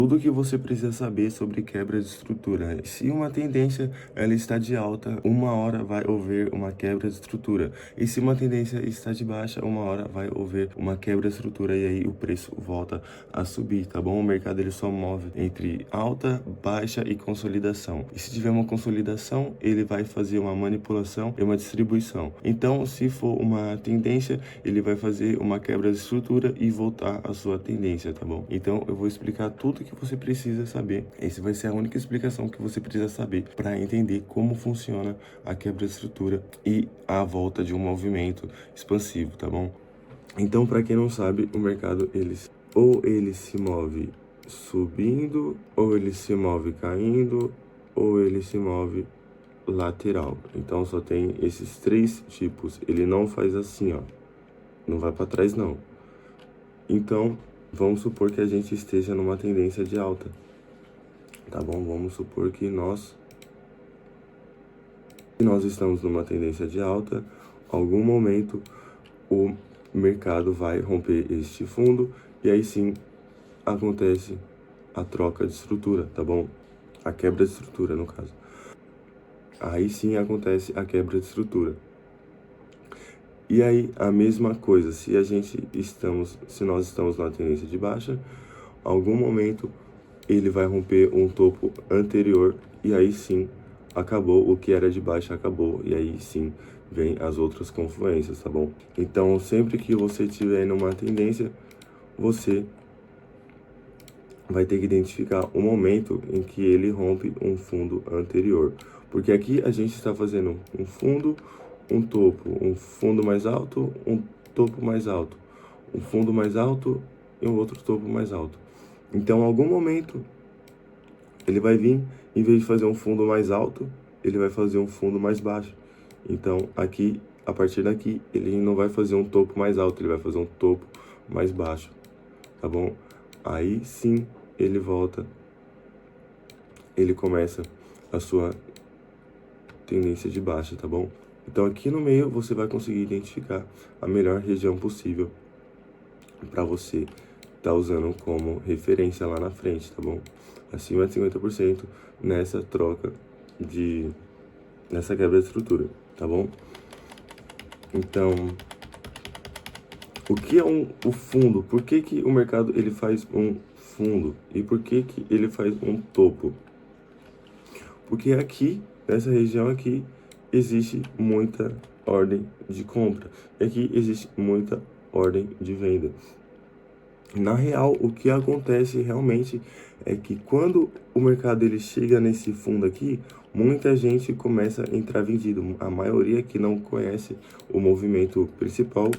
Tudo que você precisa saber sobre quebra de estrutura. Se uma tendência ela está de alta, uma hora vai haver uma quebra de estrutura. E se uma tendência está de baixa, uma hora vai haver uma quebra de estrutura e aí o preço volta a subir, tá bom? O mercado ele só move entre alta, baixa e consolidação. E se tiver uma consolidação, ele vai fazer uma manipulação e uma distribuição. Então, se for uma tendência, ele vai fazer uma quebra de estrutura e voltar à sua tendência, tá bom? Então, eu vou explicar tudo que você precisa saber. Essa vai ser a única explicação que você precisa saber para entender como funciona a quebra de estrutura e a volta de um movimento expansivo, tá bom? Então, para quem não sabe, o mercado ele se move subindo, ou ele se move caindo, ou ele se move lateral. Então, só tem esses três tipos. Ele não faz assim, ó. Não vai para trás, não. Então, vamos supor que a gente esteja numa tendência de alta, tá bom? Vamos supor que nós estamos numa tendência de alta, algum momento o mercado vai romper este fundo e aí sim acontece a troca de estrutura, tá bom? A quebra de estrutura, no caso. Aí sim acontece a quebra de estrutura. E aí, a mesma coisa, se nós estamos numa tendência de baixa, algum momento ele vai romper um topo anterior e aí sim acabou, o que era de baixa acabou e aí sim vem as outras confluências, tá bom? Então, sempre que você estiver numa tendência, você vai ter que identificar o momento em que ele rompe um fundo anterior. Porque aqui a gente está fazendo um fundo, um topo, um fundo mais alto, um topo mais alto, um fundo mais alto e um outro topo mais alto. Então, em algum momento, ele vai vir, em vez de fazer um fundo mais alto, ele vai fazer um fundo mais baixo. Então, aqui, a partir daqui, ele não vai fazer um topo mais alto, ele vai fazer um topo mais baixo, tá bom? Aí, sim, ele volta, ele começa a sua tendência de baixa, tá bom? Então, aqui no meio, você vai conseguir identificar a melhor região possível para você tá usando como referência lá na frente, tá bom? Acima de 50% nessa troca nessa quebra de estrutura, tá bom? Então, o que é o fundo? Por que que o mercado ele faz um fundo? E por que que ele faz um topo? Porque aqui, nessa região aqui, existe muita ordem de compra. E aqui existe muita ordem de venda. Na real, o que acontece realmente é que quando o mercado ele chega nesse fundo aqui, muita gente começa a entrar vendido. A maioria que não conhece o movimento principal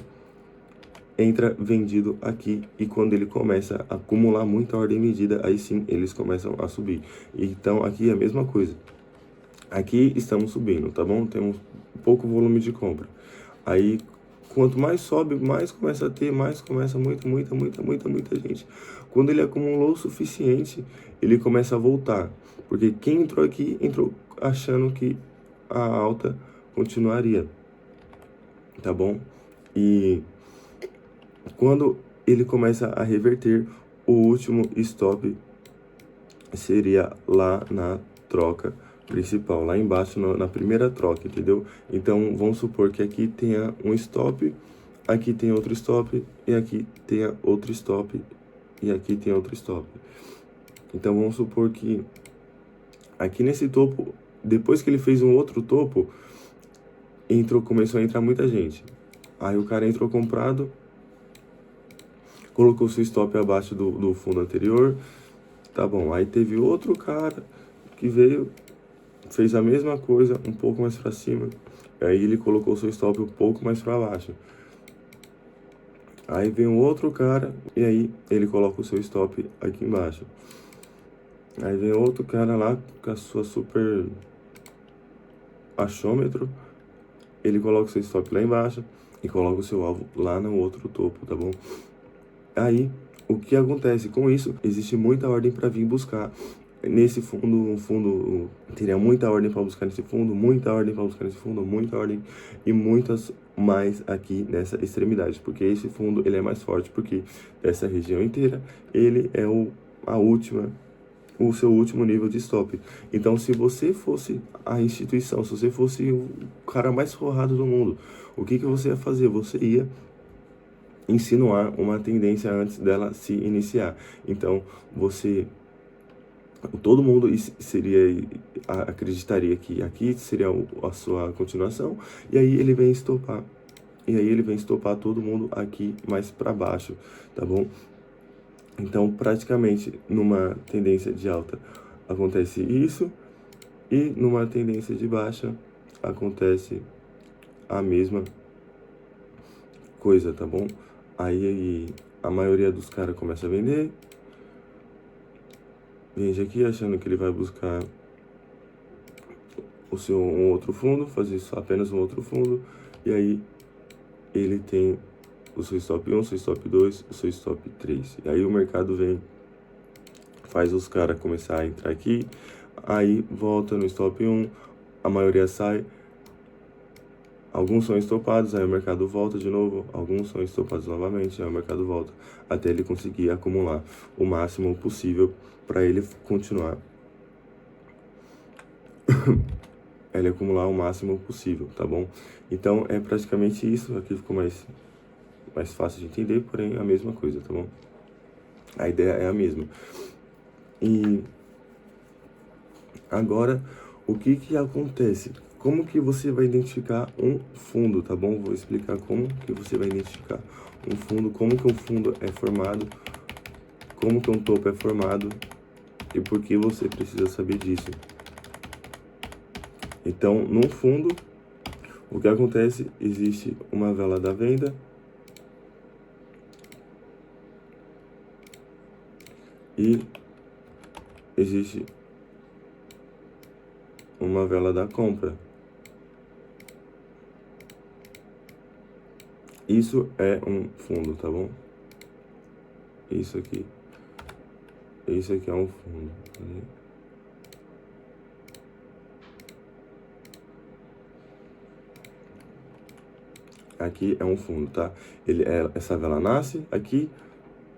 entra vendido aqui e quando ele começa a acumular muita ordem medida, aí sim eles começam a subir. Então aqui é a mesma coisa. Aqui estamos subindo, tá bom? Temos pouco volume de compra. Aí quanto mais sobe, mais começa a ter, mais começa muita gente. Quando ele acumulou o suficiente, ele começa a voltar. Porque quem entrou aqui, entrou achando que a alta continuaria. Tá bom? E quando ele começa a reverter, o último stop seria lá na troca principal, lá embaixo na primeira troca, entendeu? Então vamos supor que aqui tenha um stop, aqui tem outro stop e aqui tenha outro stop e aqui tem outro stop. Então vamos supor que aqui nesse topo, depois que ele fez um outro topo, começou a entrar muita gente. Aí o cara entrou comprado, colocou seu stop abaixo do fundo anterior, tá bom. Aí teve outro cara que veio, fez a mesma coisa, um pouco mais para cima. Aí ele colocou seu stop um pouco mais para baixo. Aí vem um outro cara e aí ele coloca o seu stop aqui embaixo. Aí vem outro cara lá com a sua super achômetro. Ele coloca o seu stop lá embaixo e coloca o seu alvo lá no outro topo, tá bom? Aí, o que acontece com isso? Existe muita ordem para vir buscar nesse fundo, teria muita ordem para buscar nesse fundo, muita ordem para buscar nesse fundo, muita ordem e muitas mais aqui nessa extremidade, porque esse fundo ele é mais forte, porque essa região inteira ele é o o seu último nível de stop. Então, se você fosse a instituição, se você fosse o cara mais forrado do mundo, o que você ia fazer? Você ia insinuar uma tendência antes dela se iniciar. Então, todo mundo acreditaria que aqui seria a sua continuação, e aí ele vem estopar. E aí ele vem estopar todo mundo aqui mais para baixo, tá bom? Então, praticamente, numa tendência de alta acontece isso, e numa tendência de baixa acontece a mesma coisa, tá bom? Aí a maioria dos caras começa a vender, vende aqui achando que ele vai buscar um outro fundo, fazer apenas um outro fundo, e aí ele tem o seu stop 1, o seu stop 2, o seu stop 3. E aí o mercado vem, faz os caras começar a entrar aqui, aí volta no stop 1, a maioria sai, alguns são estopados, aí o mercado volta de novo, alguns são estopados novamente, aí o mercado volta, até ele conseguir acumular o máximo possível para ele continuar ele acumular o máximo possível, tá bom? Então é praticamente isso, aqui ficou mais fácil de entender, porém é a mesma coisa, tá bom? A ideia é a mesma. E agora, o que acontece? Como que você vai identificar um fundo, tá bom? Vou explicar como que você vai identificar um fundo, como que um fundo é formado, como que um topo é formado e por que você precisa saber disso. Então, num fundo, o que acontece? Existe uma vela da venda e existe uma vela da compra. Isso é um fundo, tá bom? Isso aqui é um fundo. Aqui é um fundo, tá? Essa vela nasce aqui,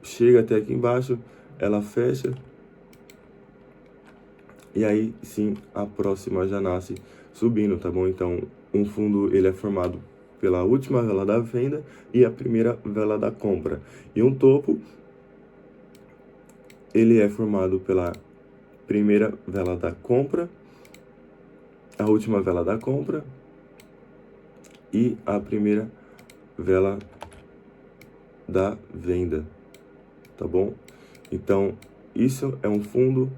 chega até aqui embaixo, ela fecha, e aí sim a próxima já nasce subindo, tá bom? Então um fundo ele é formado pela última vela da venda e a primeira vela da compra. E um topo ele é formado pela primeira vela da compra, a última vela da compra e a primeira vela da venda, tá bom? Então, isso é um fundo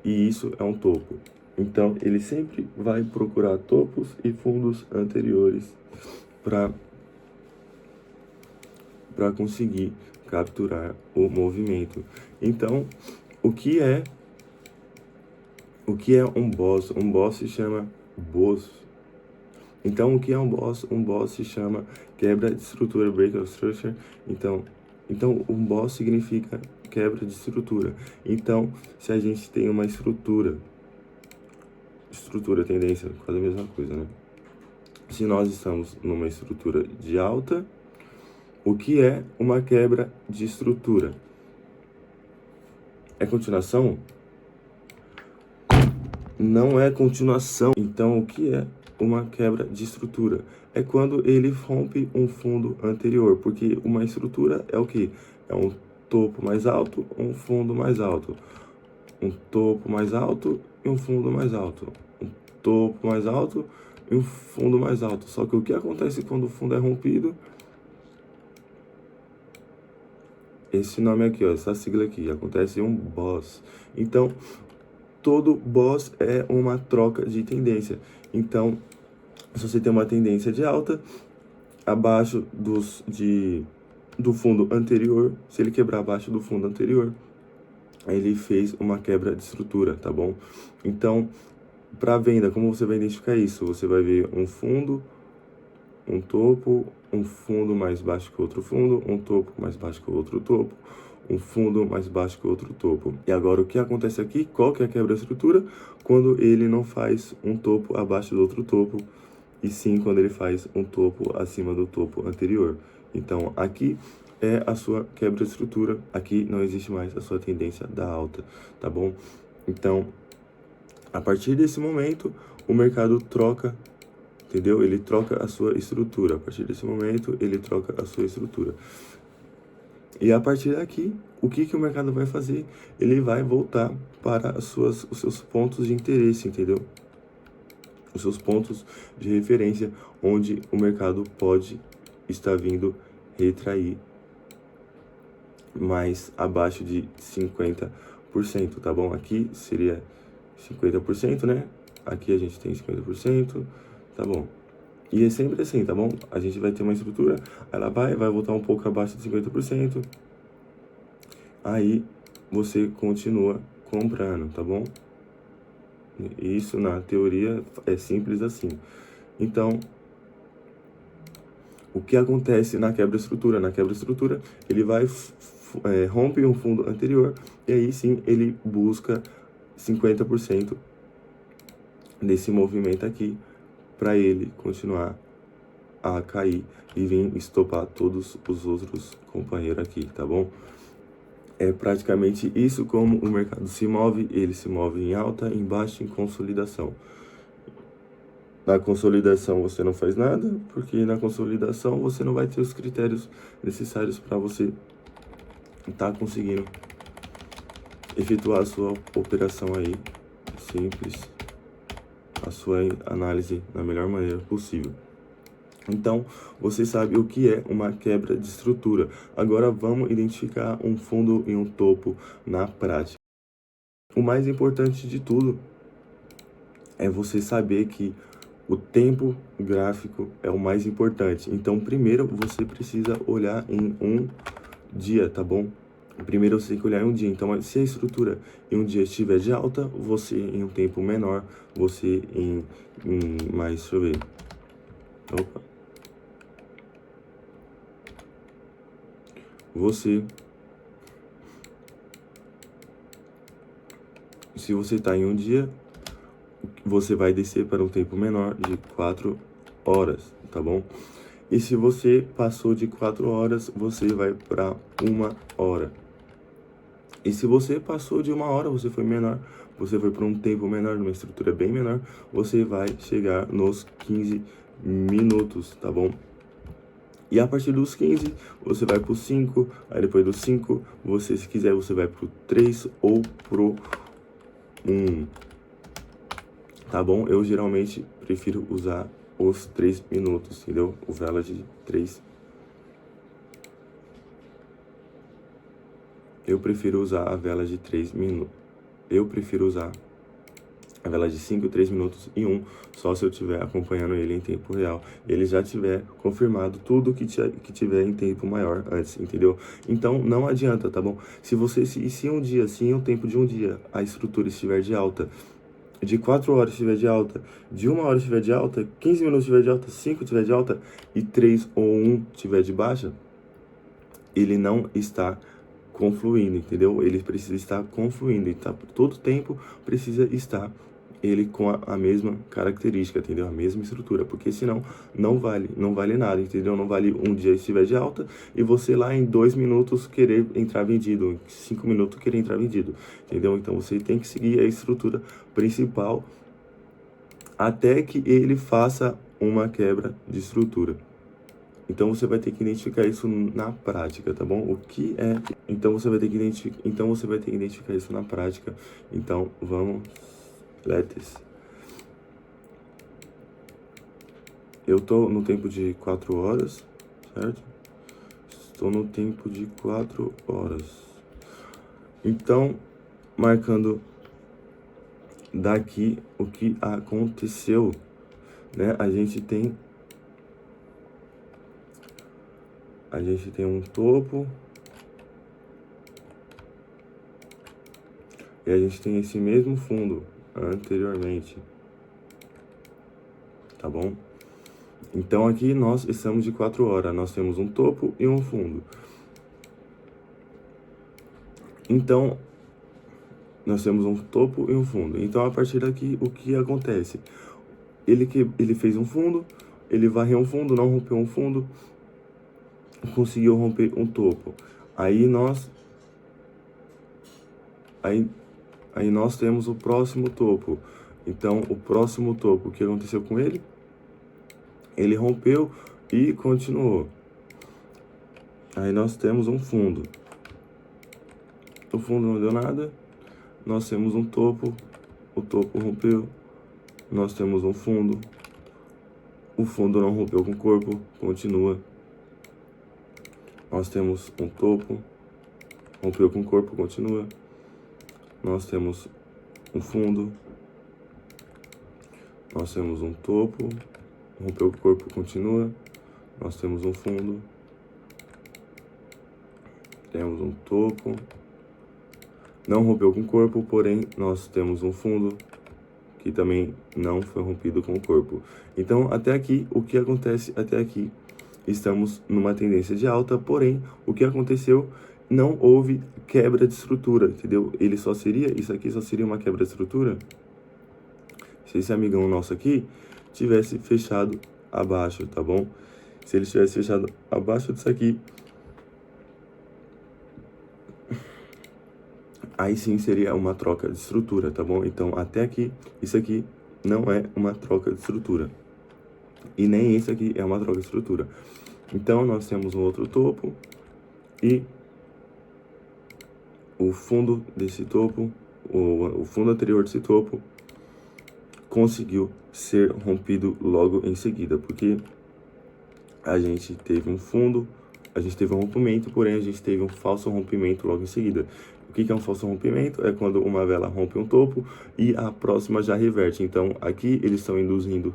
e isso é um topo. Então, ele sempre vai procurar topos e fundos anteriores para conseguir capturar o movimento. Então, o que é um boss? Um boss se chama boss. Então, o que é um boss? Um boss se chama quebra de estrutura, break of structure. Então um boss significa quebra de estrutura. Então, se a gente tem uma estrutura, tendência, quase a mesma coisa, né? Se nós estamos numa estrutura de alta, o que é uma quebra de estrutura? É continuação? Não é continuação. Então, o que é uma quebra de estrutura? É quando ele rompe um fundo anterior, porque uma estrutura é o que? É um topo mais alto, um fundo mais alto. Um topo mais alto e um fundo mais alto. Um topo mais alto e um fundo mais alto. Só que o que acontece quando o fundo é rompido? Esse nome aqui, ó, essa sigla aqui, acontece um boss. Então, todo boss é uma troca de tendência. Então, se você tem uma tendência de alta, abaixo do fundo anterior, se ele quebrar abaixo do fundo anterior, ele fez uma quebra de estrutura, tá bom? Então, para venda, como você vai identificar isso? Você vai ver um fundo, um topo, um fundo mais baixo que outro fundo, um topo mais baixo que outro topo, um fundo mais baixo que outro topo. E agora o que acontece aqui? Qual que é a quebra de estrutura? Quando ele não faz um topo abaixo do outro topo, e sim quando ele faz um topo acima do topo anterior. Então aqui é a sua quebra de estrutura. Aqui não existe mais a sua tendência da alta, tá bom? Então, a partir desse momento, o mercado troca, entendeu? Ele troca a sua estrutura. A partir desse momento, ele troca a sua estrutura. E a partir daqui, o que o mercado vai fazer? Ele vai voltar para os seus pontos de interesse, entendeu? Os seus pontos de referência, onde o mercado pode estar vindo retrair mais abaixo de 50%, tá bom? Aqui seria 50%, né? Aqui a gente tem 50%, tá bom? E é sempre assim, tá bom? A gente vai ter uma estrutura, ela vai voltar um pouco abaixo de 50%, aí você continua comprando, tá bom? Isso na teoria é simples assim. Então, o que acontece na quebra-estrutura? Na quebra-estrutura, ele vai rompe um fundo anterior e aí sim ele busca 50% desse movimento aqui para ele continuar a cair e vir estopar todos os outros companheiros aqui, tá bom? É praticamente isso como o mercado se move. Ele se move em alta, em baixa, em consolidação. Na consolidação você não faz nada, porque na consolidação você não vai ter os critérios necessários para você estar conseguindo efetuar a sua operação aí, simples, a sua análise da melhor maneira possível. Então, você sabe o que é uma quebra de estrutura. Agora vamos identificar um fundo e um topo na prática. O mais importante de tudo é você saber que o tempo gráfico é o mais importante. Então, primeiro você precisa olhar em um dia, tá bom? Primeiro você tem que olhar em um dia. Então, se a estrutura em um dia estiver de alta, você em um tempo menor, você em mais, deixa eu ver. Opa. Se você está em um dia, você vai descer para um tempo menor de 4 horas, tá bom? E se você passou de 4 horas, você vai para 1 hora. E se você passou de 1 hora, você foi menor, você foi para um tempo menor, numa estrutura bem menor, você vai chegar nos 15 minutos, tá bom? E a partir dos 15, você vai pro 5, aí depois dos 5, você, se quiser, você vai pro 3 ou pro 1. Tá bom? Eu geralmente prefiro usar os 3 minutos, entendeu? O vela de 3. Eu prefiro usar a vela de 3 minutos. Eu prefiro usar a vela de 5, 3 minutos e 1, só se eu estiver acompanhando ele em tempo real. Ele já tiver confirmado tudo que tiver em tempo maior antes, entendeu? Então, não adianta, tá bom? Se em um tempo de um dia, a estrutura estiver de alta, de 4 horas estiver de alta, de 1 hora estiver de alta, 15 minutos estiver de alta, 5 estiver de alta e 3 ou 1 estiver de baixa, ele não está confluindo, entendeu? Ele precisa estar confluindo, e tá, todo tempo precisa estar ele com a mesma característica, entendeu? A mesma estrutura, porque senão não vale nada, entendeu? Não vale um dia estiver de alta e você lá em 2 minutos querer entrar vendido, em 5 minutos querer entrar vendido, entendeu? Então você tem que seguir a estrutura principal até que ele faça uma quebra de estrutura. Então você vai ter que identificar isso na prática, tá bom? O que é? Então você vai ter que identificar isso na prática. Então vamos, let's. Eu tô no tempo de 4 horas, certo? Estou no tempo de 4 horas. Então, marcando daqui o que aconteceu, né? A gente tem um topo e a gente tem esse mesmo fundo anteriormente, tá bom? Então aqui nós estamos de 4 horas, nós temos um topo e um fundo. Então, nós temos um topo e um fundo. Então, a partir daqui, o que acontece? Ele fez um fundo, ele varreu um fundo, não rompeu um fundo, conseguiu romper um topo. Aí nós temos o próximo topo. Então, o próximo topo, o que aconteceu com ele? Ele rompeu e continuou. Aí nós temos um fundo. O fundo não deu nada. Nós temos um topo. O topo rompeu. Nós temos um fundo. O fundo não rompeu com o corpo. Continua. Nós temos um topo. Rompeu com o corpo. Continua. Nós temos um fundo. Nós temos um topo. Rompeu com o corpo. Continua. Nós temos um fundo. Temos um topo. Não rompeu com o corpo, porém nós temos um fundo que também não foi rompido com o corpo. Então, até aqui, o que acontece até aqui? Estamos numa tendência de alta, porém, o que aconteceu? Não houve quebra de estrutura, entendeu? Isso aqui só seria uma quebra de estrutura se esse amigão nosso aqui tivesse fechado abaixo, tá bom? Se ele tivesse fechado abaixo disso aqui, aí sim seria uma troca de estrutura, tá bom? Então, até aqui, isso aqui não é uma troca de estrutura. E nem esse aqui é uma troca de estrutura. Então, nós temos um outro topo e o fundo desse topo, o fundo anterior desse topo, conseguiu ser rompido logo em seguida, porque a gente teve um fundo, a gente teve um rompimento, porém a gente teve um falso rompimento logo em seguida. O que é um falso rompimento? É quando uma vela rompe um topo e a próxima já reverte. Então, aqui eles estão induzindo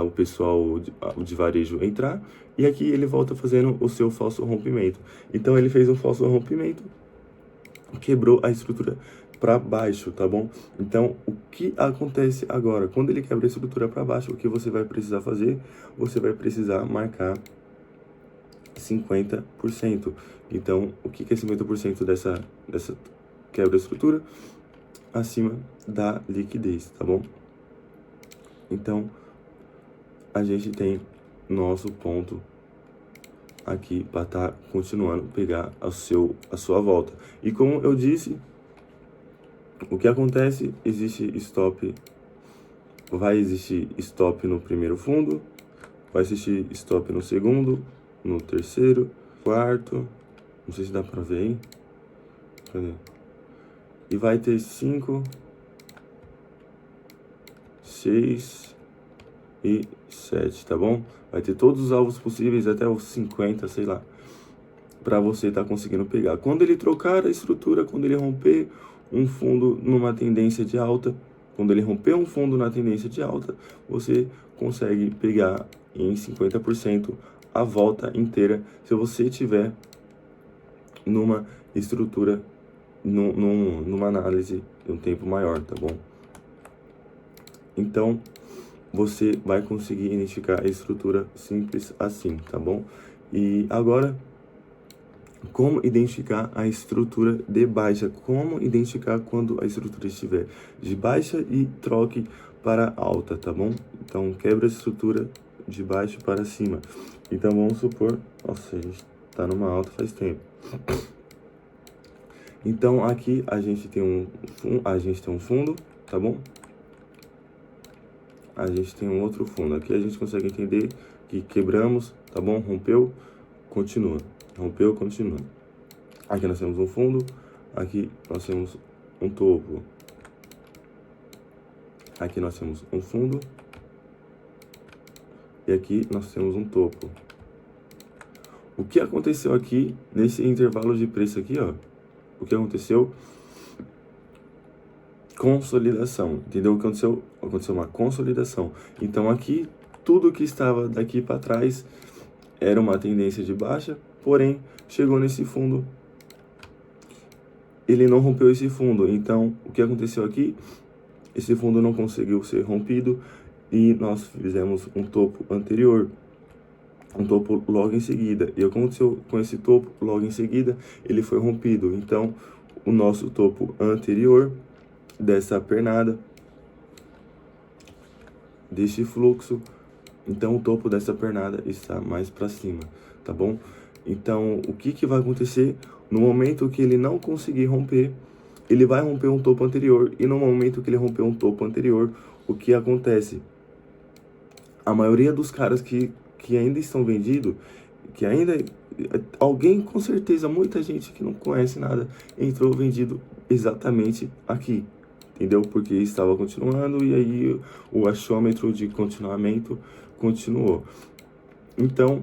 o pessoal de varejo a entrar, e aqui ele volta fazendo o seu falso rompimento. Então, ele fez um falso rompimento, quebrou a estrutura para baixo, tá bom? Então, o que acontece agora? Quando ele quebra a estrutura para baixo, o que você vai precisar fazer? Você vai precisar marcar 50%. Então, o que é 50% dessa quebra de estrutura? Acima da liquidez, tá bom? Então, a gente tem nosso ponto aqui para estar continuando pegar a sua volta. E como eu disse, o que acontece? Vai existir stop no primeiro fundo, vai existir stop no segundo, no terceiro, quarto, não sei se dá pra ver aí. Cadê? E vai ter 5, 6 e 7, tá bom? Vai ter todos os alvos possíveis, até os 50, sei lá, pra você tá conseguindo pegar. Quando ele trocar a estrutura, quando ele romper um fundo numa tendência de alta, quando ele romper um fundo na tendência de alta, você consegue pegar em 50% a volta inteira, se você tiver numa estrutura, numa análise de um tempo maior, tá bom? Então, você vai conseguir identificar a estrutura simples assim, tá bom? E agora, como identificar a estrutura de baixa? Como identificar quando a estrutura estiver de baixa e troque para alta, tá bom? Então, quebra a estrutura de baixo para cima. Então, vamos supor, nossa, a gente tá numa alta faz tempo. Então, aqui a gente tem um fundo, tá bom? A gente tem um outro fundo. Aqui a gente consegue entender que quebramos, tá bom? Rompeu, continua. Rompeu, continua. Aqui nós temos um fundo, aqui nós temos um topo. Aqui nós temos um fundo. E aqui nós temos um topo. O que aconteceu aqui nesse intervalo de preço aqui, ó? O que aconteceu? Consolidação, entendeu? O que aconteceu? Aconteceu uma consolidação. Então aqui, tudo que estava daqui para trás era uma tendência de baixa, porém, chegou nesse fundo, ele não rompeu esse fundo. Então, o que aconteceu aqui? Esse fundo não conseguiu ser rompido e nós fizemos um topo anterior, um topo logo em seguida. E o que aconteceu com esse topo logo em seguida? Ele foi rompido. Então, o nosso topo anterior dessa pernada, deste fluxo, então o topo dessa pernada está mais para cima, tá bom? Então, o que vai acontecer? No momento que ele não conseguir romper, ele vai romper um topo anterior. E no momento que ele romper um topo anterior, o que acontece? A maioria dos caras que ainda estão vendidos, que ainda... Alguém, com certeza, muita gente que não conhece nada, entrou vendido exatamente aqui. Entendeu? Porque estava continuando e aí o achômetro de continuamento continuou. Então,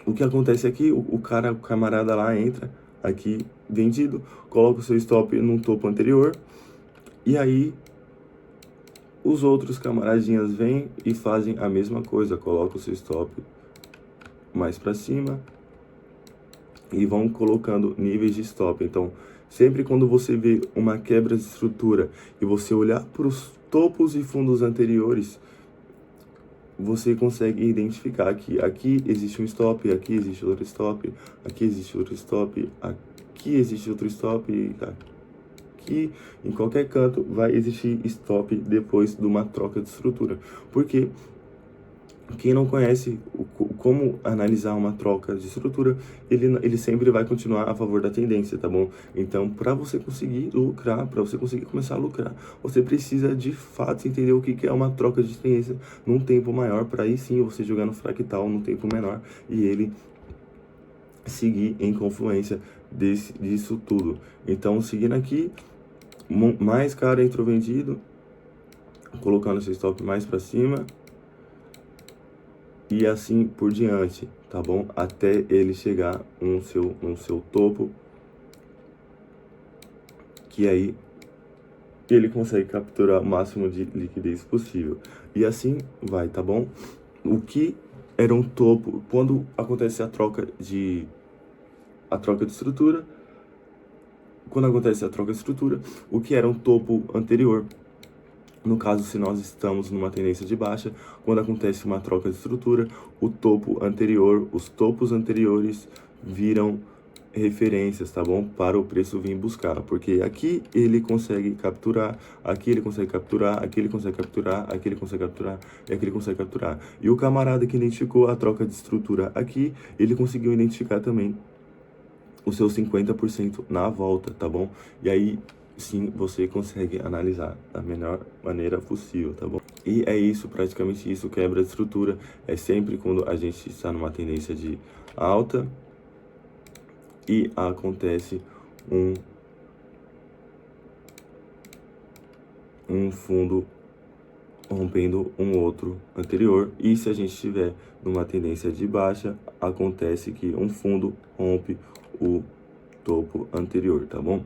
o que acontece aqui, o camarada lá entra aqui vendido, coloca o seu stop no topo anterior e aí os outros camaradinhas vêm e fazem a mesma coisa, coloca o seu stop mais para cima e vão colocando níveis de stop. Então, sempre quando você vê uma quebra de estrutura e você olhar para os topos e fundos anteriores, você consegue identificar que aqui existe um stop, aqui existe outro stop, aqui existe outro stop, aqui existe outro stop, aqui em qualquer canto vai existir stop depois de uma troca de estrutura. Porque quem não conhece como analisar uma troca de estrutura, ele sempre vai continuar a favor da tendência, tá bom? Então, para você conseguir lucrar, para você conseguir começar a lucrar, você precisa de fato entender o que é uma troca de tendência num tempo maior, para aí sim você jogar no fractal num tempo menor e ele seguir em confluência disso tudo. Então, seguindo aqui, mais cara entrou vendido, colocando seu stop mais para cima, e assim por diante, tá bom? Até ele chegar no seu topo, que aí ele consegue capturar o máximo de liquidez possível. E assim vai, tá bom? O que era um topo, quando acontece a troca de estrutura, o que era um topo anterior, no caso, se nós estamos numa tendência de baixa, quando acontece uma troca de estrutura, o topo anterior, os topos anteriores viram referências, tá bom? Para o preço vir buscar, porque aqui ele consegue capturar, aqui ele consegue capturar, aqui ele consegue capturar, aqui ele consegue capturar, e aqui ele consegue capturar. E o camarada que identificou a troca de estrutura aqui, ele conseguiu identificar também o seu 50% na volta, tá bom? E aí sim você consegue analisar da melhor maneira possível, tá bom? E é isso, praticamente isso, quebra de estrutura é sempre quando a gente está numa tendência de alta e acontece um fundo rompendo um outro anterior, e se a gente estiver numa tendência de baixa, acontece que um fundo rompe o topo anterior, tá bom?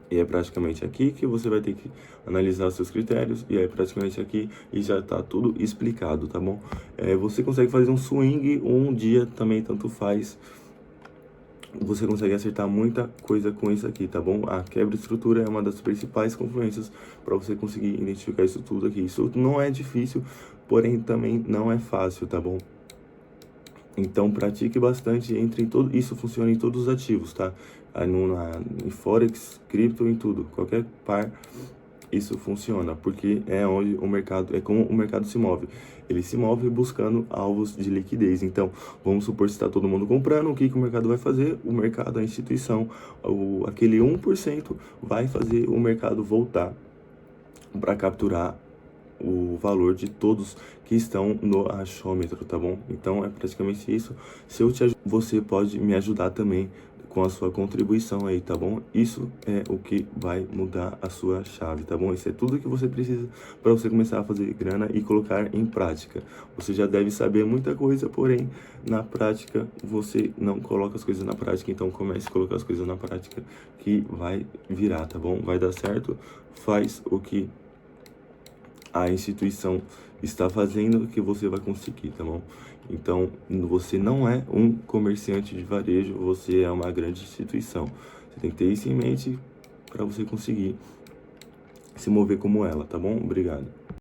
E é praticamente aqui que você vai ter que analisar seus critérios, e é praticamente aqui e já tá tudo explicado, tá bom? Você consegue fazer um swing um dia também, tanto faz. Você consegue acertar muita coisa com isso aqui, tá bom? A quebra de estrutura é uma das principais confluências para você conseguir identificar isso tudo aqui. Isso não é difícil, porém também não é fácil, tá bom? Então pratique bastante, entre em todo, isso funciona em todos os ativos, tá? Em Forex, cripto, em tudo, qualquer par, isso funciona, porque é onde o mercado, é como o mercado se move. Ele se move buscando alvos de liquidez. Então, vamos supor que está todo mundo comprando, o que o mercado vai fazer? O mercado, a instituição, aquele 1% vai fazer o mercado voltar para capturar o valor de todos que estão no achômetro, tá bom? Então é praticamente isso. Se eu te ajudar, você pode me ajudar também com a sua contribuição aí, tá bom? Isso é o que vai mudar a sua chave, tá bom? Isso é tudo que você precisa para você começar a fazer grana e colocar em prática. Você já deve saber muita coisa, porém, na prática, você não coloca as coisas na prática. Então comece a colocar as coisas na prática que vai virar, tá bom? Vai dar certo. Faz o que a instituição está fazendo, que você vai conseguir, tá bom? Então, você não é um comerciante de varejo, você é uma grande instituição. Você tem que ter isso em mente para você conseguir se mover como ela, tá bom? Obrigado.